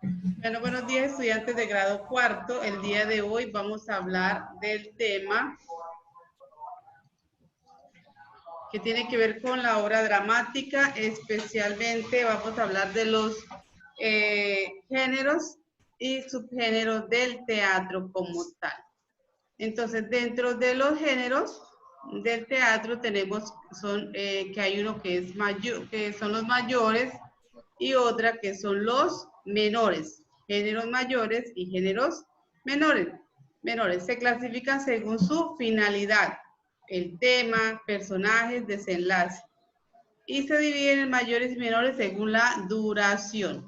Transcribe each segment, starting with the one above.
Bueno, buenos días estudiantes de grado cuarto. El día de hoy vamos a hablar del tema que tiene que ver con la obra dramática. Especialmente vamos a hablar de los géneros y subgéneros del teatro como tal. Entonces, dentro de los géneros del teatro tenemos que hay uno que es mayor, que son los mayores, y otra que son los menores, géneros mayores y géneros menores. Menores se clasifican según su finalidad, el tema, personajes, desenlace, y se dividen en mayores y menores según la duración.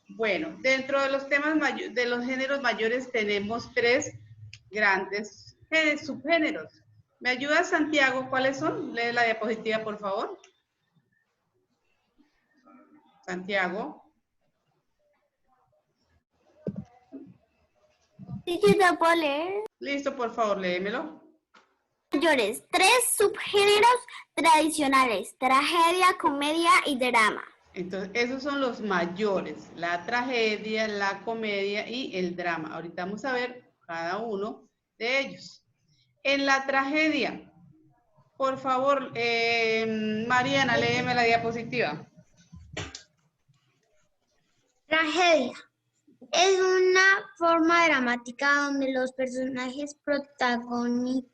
Bueno, dentro de los temas de los géneros mayores tenemos tres grandes subgéneros. ¿Me ayuda Santiago? ¿Cuáles son? Lee la diapositiva, por favor. Santiago. Sí, yo te puedo leer. Listo, por favor, léemelo. Mayores, tres subgéneros tradicionales: tragedia, comedia y drama. Entonces, esos son los mayores, la tragedia, la comedia y el drama. Ahorita vamos a ver cada uno de ellos. En la tragedia, por favor, Mariana, léeme la diapositiva. Tragedia es una forma dramática donde los personajes protagonistas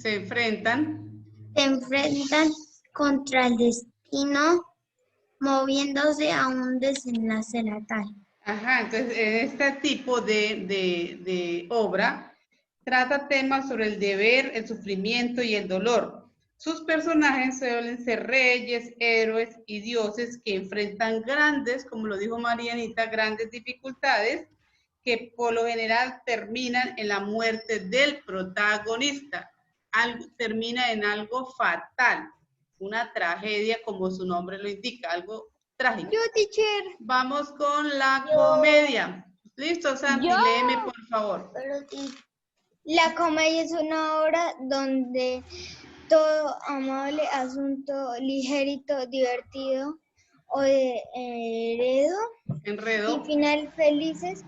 Se enfrentan. se enfrentan contra el destino, moviéndose a un desenlace letal. Ajá, entonces este tipo de obra trata temas sobre el deber, el sufrimiento y el dolor. Sus personajes suelen ser reyes, héroes y dioses que enfrentan grandes, como lo dijo Marianita, grandes dificultades que por lo general terminan en la muerte del protagonista. Termina en algo fatal, una tragedia como su nombre lo indica, algo trágico. Yo, teacher. Vamos con la comedia. Listo, Santi, léeme por favor. La comedia es una obra donde todo amable asunto ligerito, divertido o de Enredo. y final felices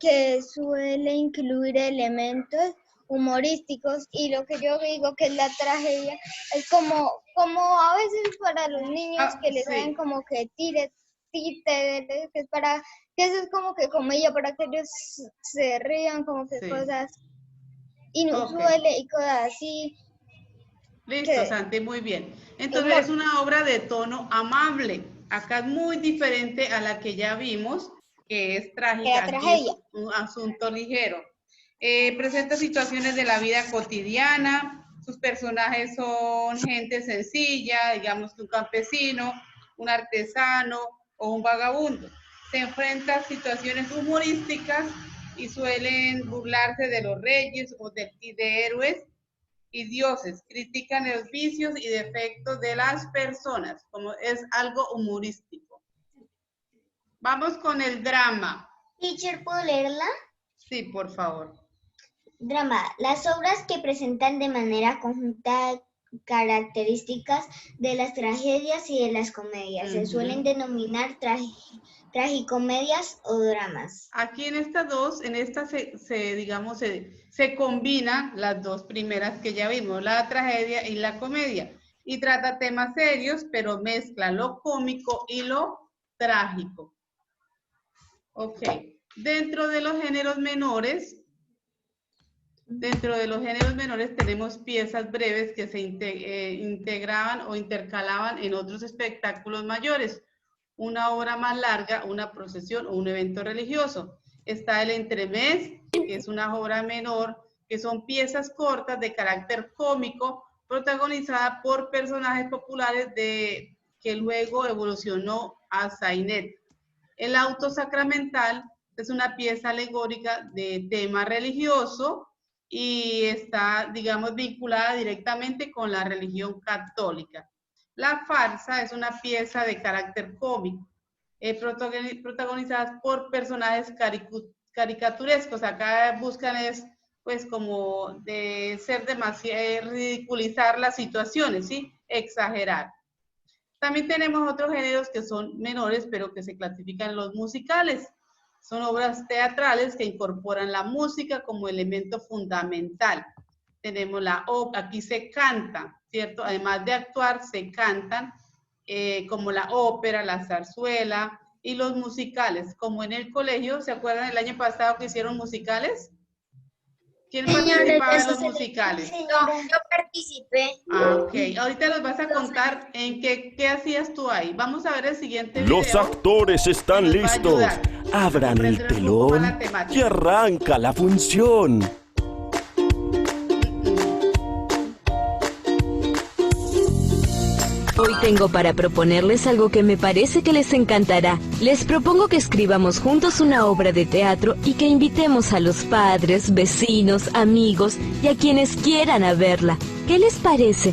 que suele incluir elementos humorísticos, y lo que yo digo que es la tragedia es como a veces para los niños que les sí. dan como que tire, que es para que eso es como que comedia para que ellos se rían, como que Sí. cosas inusuales Okay. y cosas así. Listo, Santi, muy bien. Entonces es una obra de tono amable. Acá es muy diferente a la que ya vimos, que es trágica. La Aquí es tragedia. un asunto ligero. Presenta situaciones de la vida cotidiana. Sus personajes son gente sencilla, digamos que un campesino, un artesano o un vagabundo. Se enfrenta a situaciones humorísticas y suelen burlarse de los reyes o de héroes y dioses. Critican los vicios y defectos de las personas, como es algo humorístico. Vamos con el drama. Teacher, ¿puedo leerla? Sí, por favor. Drama. Las obras que presentan de manera conjunta características de las tragedias y de las comedias se suelen denominar tragicomedias o dramas. Aquí en estas dos, se combinan las dos primeras que ya vimos, la tragedia y la comedia, y trata temas serios, pero mezcla lo cómico y lo trágico. Ok, dentro de los géneros menores tenemos piezas breves que se integraban o intercalaban en otros espectáculos mayores. Una obra más larga, una procesión o un evento religioso. Está el entremés, que es una obra menor, que son piezas cortas de carácter cómico, protagonizada por personajes populares que luego evolucionó a sainet. El auto sacramental es una pieza alegórica de tema religioso y está, digamos, vinculada directamente con la religión católica. La farsa es una pieza de carácter cómico, protagonizadas por personajes caricaturescos. Acá buscan es, pues, como de ser demasiado, ridiculizar las situaciones, ¿sí? Exagerar. También tenemos otros géneros que son menores, pero que se clasifican en los musicales. Son obras teatrales que incorporan la música como elemento fundamental. Tenemos la ópera, aquí se canta, ¿cierto? Además de actuar, se cantan, como la ópera, la zarzuela y los musicales, como en el colegio. ¿Se acuerdan el año pasado que hicieron musicales? ¿Quién participaba en los musicales? Yo participé. Ah, ok. Ahorita nos vas a contar en qué hacías tú ahí. Vamos a ver el siguiente video. Los actores están que nos va a listos. ayudar a Abran el comprender un poco más la telón temática. y arranca la función. Hoy tengo para proponerles algo que me parece que les encantará. Les propongo que escribamos juntos una obra de teatro y que invitemos a los padres, vecinos, amigos y a quienes quieran a verla. ¿Qué les parece?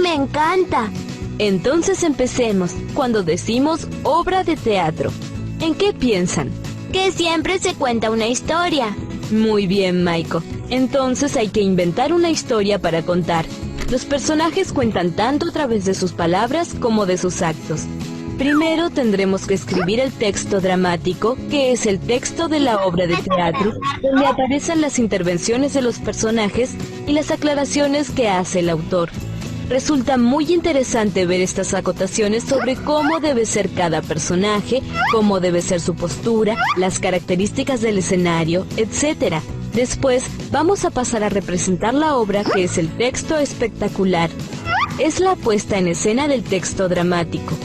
¡Me encanta! Entonces empecemos. Cuando decimos obra de teatro, ¿en qué piensan? Que siempre se cuenta una historia. Muy bien, Maiko. Entonces hay que inventar una historia para contar. Los personajes cuentan tanto a través de sus palabras como de sus actos. Primero tendremos que escribir el texto dramático, que es el texto de la obra de teatro, donde aparecen las intervenciones de los personajes y las aclaraciones que hace el autor. Resulta muy interesante ver estas acotaciones sobre cómo debe ser cada personaje, cómo debe ser su postura, las características del escenario, etc. Después vamos a pasar a representar la obra, que es el texto espectacular. Es la puesta en escena del texto dramático.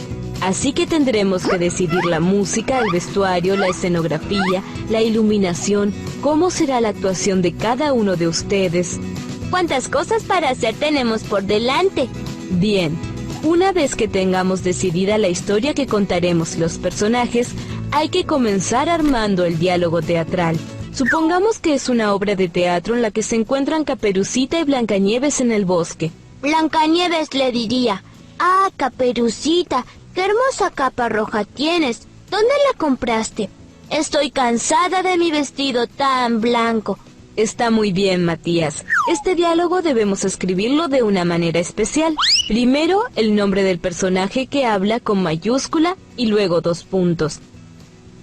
Así que tendremos que decidir la música, el vestuario, la escenografía, la iluminación, cómo será la actuación de cada uno de ustedes. ¿Cuántas cosas para hacer tenemos por delante? Bien, una vez que tengamos decidida la historia que contaremos y los personajes, hay que comenzar armando el diálogo teatral. Supongamos que es una obra de teatro en la que se encuentran Caperucita y Blancanieves en el bosque. Blancanieves le diría: «Ah, Caperucita, qué hermosa capa roja tienes. ¿Dónde la compraste? Estoy cansada de mi vestido tan blanco». Está muy bien, Matías. Este diálogo debemos escribirlo de una manera especial. Primero, el nombre del personaje que habla con mayúscula y luego 2 puntos.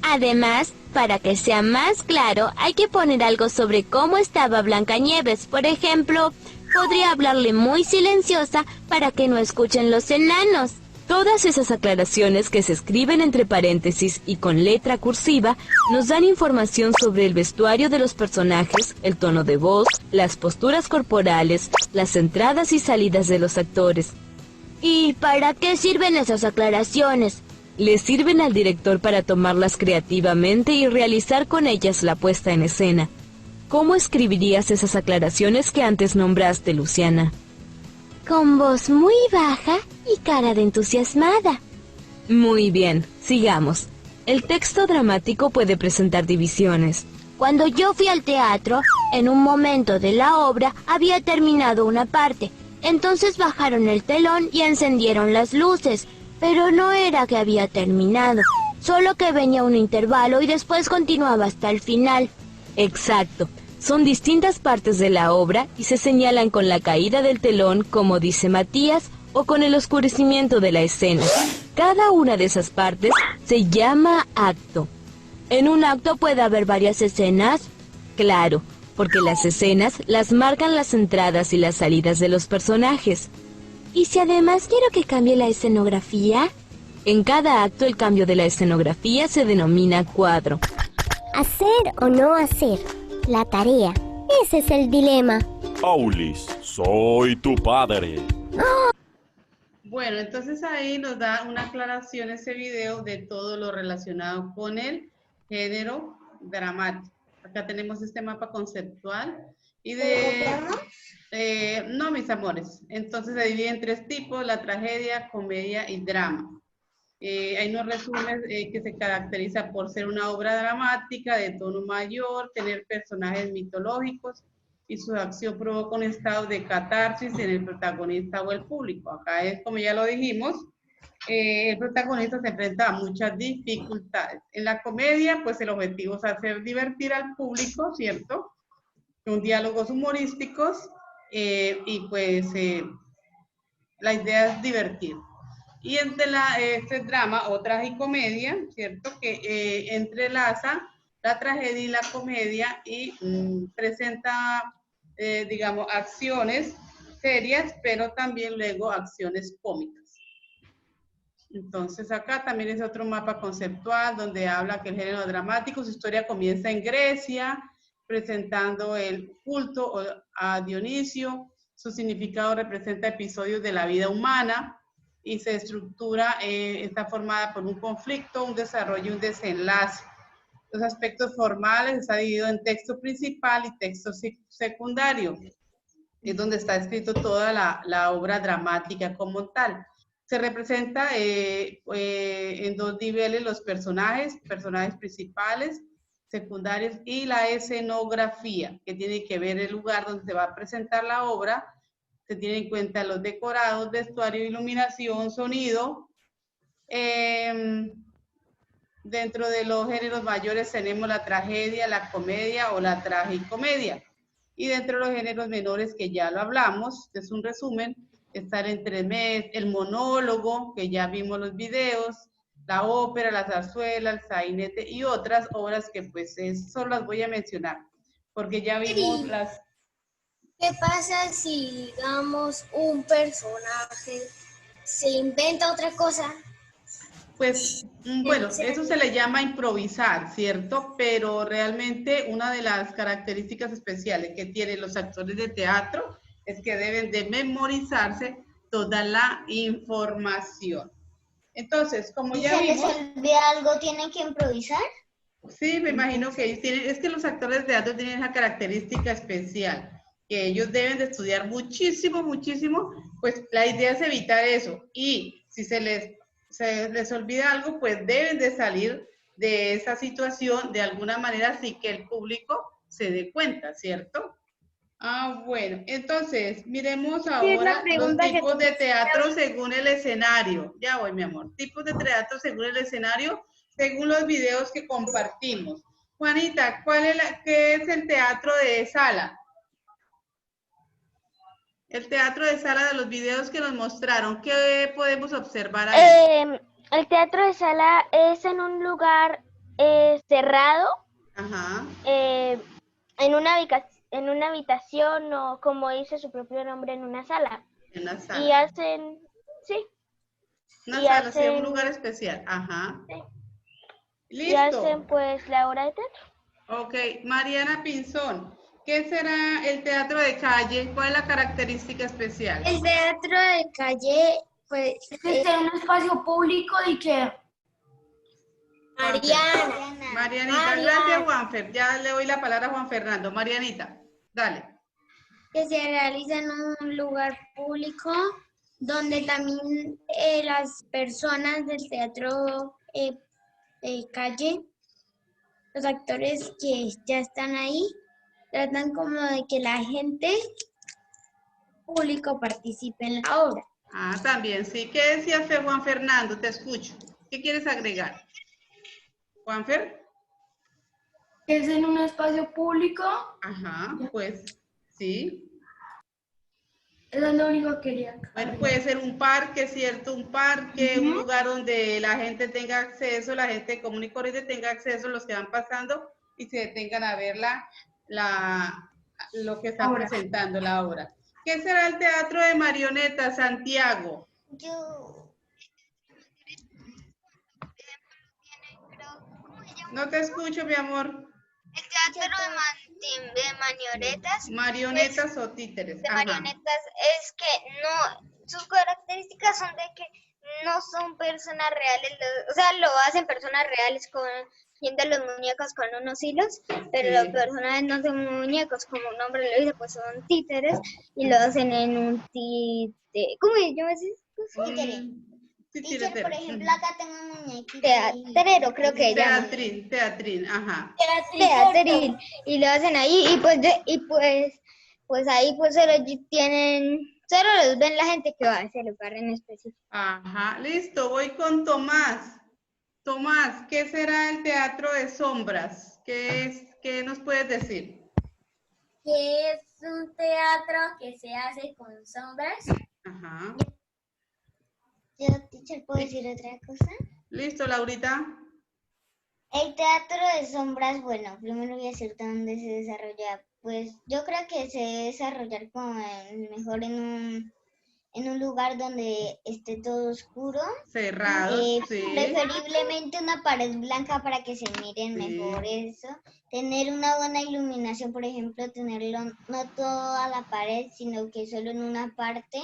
Además, para que sea más claro, hay que poner algo sobre cómo estaba Blancanieves. Por ejemplo, podría hablarle muy silenciosa para que no escuchen los enanos. Todas esas aclaraciones que se escriben entre paréntesis y con letra cursiva nos dan información sobre el vestuario de los personajes, el tono de voz, las posturas corporales, las entradas y salidas de los actores. ¿Y para qué sirven esas aclaraciones? Le sirven al director para tomarlas creativamente y realizar con ellas la puesta en escena. ¿Cómo escribirías esas aclaraciones que antes nombraste, Luciana? Con voz muy baja y cara de entusiasmada. Muy bien, sigamos. El texto dramático puede presentar divisiones. Cuando yo fui al teatro, en un momento de la obra había terminado una parte. Entonces bajaron el telón y encendieron las luces. Pero no era que había terminado, solo que venía un intervalo y después continuaba hasta el final. Exacto. Son distintas partes de la obra y se señalan con la caída del telón, como dice Matías, o con el oscurecimiento de la escena. Cada una de esas partes se llama acto. ¿En un acto puede haber varias escenas? Claro, porque las escenas las marcan las entradas y las salidas de los personajes. ¿Y si además quiero que cambie la escenografía? En cada acto el cambio de la escenografía se denomina cuadro. ¿Hacer o no hacer? La tarea. Ese es el dilema. Aulis, soy tu padre. Bueno, entonces ahí nos da una aclaración ese video de todo lo relacionado con el género dramático. Acá tenemos este mapa conceptual y no, mis amores. Entonces se divide en 3 tipos: la tragedia, comedia y drama. Hay unos resúmenes que se caracteriza por ser una obra dramática de tono mayor, tener personajes mitológicos y su acción provoca un estado de catarsis en el protagonista o el público. Acá es, como ya lo dijimos, el protagonista se enfrenta a muchas dificultades. En la comedia, pues el objetivo es hacer divertir al público, ¿cierto? Con diálogos humorísticos y pues la idea es divertir. Y este drama o tragicomedia, ¿cierto? Que entrelaza la tragedia y la comedia y presenta, digamos, acciones serias, pero también luego acciones cómicas. Entonces acá también es otro mapa conceptual donde habla que el género dramático, su historia comienza en Grecia, presentando el culto a Dionisio. Su significado representa episodios de la vida humana y se estructura, está formada por un conflicto, un desarrollo y un desenlace. Los aspectos formales está dividido en texto principal y texto secundario. Es donde está escrito toda la obra dramática como tal. Se representa en dos niveles los personajes principales, secundarios y la escenografía, que tiene que ver el lugar donde se va a presentar la obra. Se tiene en cuenta los decorados, vestuario, iluminación, sonido. Dentro de los géneros mayores tenemos la tragedia, la comedia o la tragicomedia. Y dentro de los géneros menores, que ya lo hablamos, es un resumen, estar entre el monólogo, que ya vimos los videos, la ópera, la zarzuela, el sainete y otras obras que pues solo las voy a mencionar, porque ya vimos las... ¿Qué pasa si, digamos, un personaje se inventa otra cosa? Pues, bueno, eso se le llama improvisar, ¿cierto? Pero realmente una de las características especiales que tienen los actores de teatro es que deben de memorizarse toda la información. Entonces, como ya vimos... ¿Se les olvida algo? ¿Tienen que improvisar? Sí, me imagino que ellos tienen... Es que los actores de teatro tienen esa característica especial, que ellos deben de estudiar muchísimo, muchísimo, pues la idea es evitar eso. Y si se les olvida algo, pues deben de salir de esa situación de alguna manera, así que el público se dé cuenta, ¿cierto? Ah, bueno, entonces, miremos ahora los tipos de teatro según el escenario. Ya voy, mi amor. Tipos de teatro según el escenario, según los videos que compartimos. Juanita, ¿qué es el teatro de sala? El teatro de sala de los videos que nos mostraron, ¿qué podemos observar ahí? El teatro de sala es en un lugar cerrado, Ajá. en una habitación o, como dice su propio nombre, en una sala. En la sala. Y hacen, sí. Una sala, sí, un lugar especial. Ajá. Sí. Listo. Y hacen pues la obra de teatro. Ok, Mariana Pinzón, ¿qué será el teatro de calle? ¿Cuál es la característica especial? El teatro de calle, pues, Es en un espacio público y que... Marianita, gracias Juanfer. Ya le doy la palabra a Juan Fernando. Marianita, dale. que se realiza en un lugar público donde también las personas del teatro de calle, los actores que ya están ahí, tratan como de que la gente público participe en la obra. Ah, también, sí. ¿Qué decía Juan Fernando? Te escucho. ¿Qué quieres agregar? ¿Juanfer? Es en un espacio público. Ajá, pues, sí. Eso es lo único que quería. Bueno, puede ser un parque, ¿cierto? Un parque, un lugar donde la gente tenga acceso, la gente común y corriente tenga acceso, los que van pasando y se detengan a ver lo que están presentando, la obra. ¿Qué será el teatro de marionetas, Santiago? No te escucho, mi amor. El teatro de marionetas. Marionetas o títeres. De marionetas es que no, sus características son de que no son personas reales, o sea, lo hacen personas reales viendo los muñecos con unos hilos, pero Sí. los personajes no son muñecos, como un nombre lo dice, pues son títeres y lo hacen en un títere. ¿Cómo se llama ese? Teacher, por ejemplo, acá tengo un muñequito. Teatrero, creo que llama. Teatrín, ajá. Teatril. Y lo hacen ahí y pues ahí pues solo los ven la gente que va a ese lugar en específico. Ajá, listo, voy con Tomás. Tomás, ¿qué será el teatro de sombras? ¿Qué nos puedes decir? Que es un teatro que se hace con sombras. Ajá. Yo, teacher, ¿puedo decir otra cosa? ¿Listo, Laurita? El teatro de sombras, bueno, primero voy a decir dónde se desarrolla. Pues yo creo que se debe desarrollar como mejor en un lugar donde esté todo oscuro. Cerrado, sí. Preferiblemente una pared blanca para que se miren mejor eso. Tener una buena iluminación, por ejemplo, tenerlo no toda la pared, sino que solo en una parte.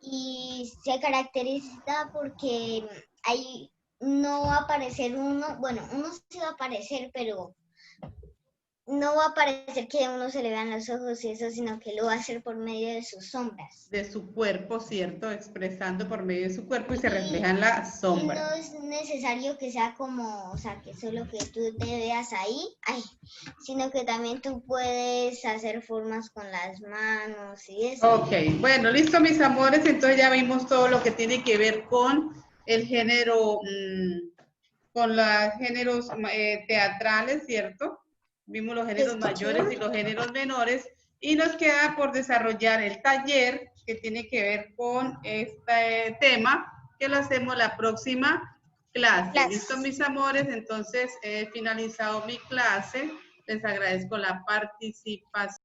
Y se caracteriza porque ahí no va a aparecer uno, bueno, uno sí va a aparecer, pero no va a parecer que a uno se le vean los ojos y eso, sino que lo va a hacer por medio de sus sombras. De su cuerpo, ¿cierto? Expresando por medio de su cuerpo y se refleja en la sombra. Y no es necesario que sea como, o sea, que solo que tú te veas ahí, sino que también tú puedes hacer formas con las manos y eso. Ok, bueno, listo, mis amores. Entonces ya vimos todo lo que tiene que ver con el género, con los géneros teatrales, ¿cierto? Vimos los géneros mayores y los géneros menores. Y nos queda por desarrollar el taller que tiene que ver con este tema, que lo hacemos la próxima clase. ¿Listo, mis amores? Entonces he finalizado mi clase. Les agradezco la participación.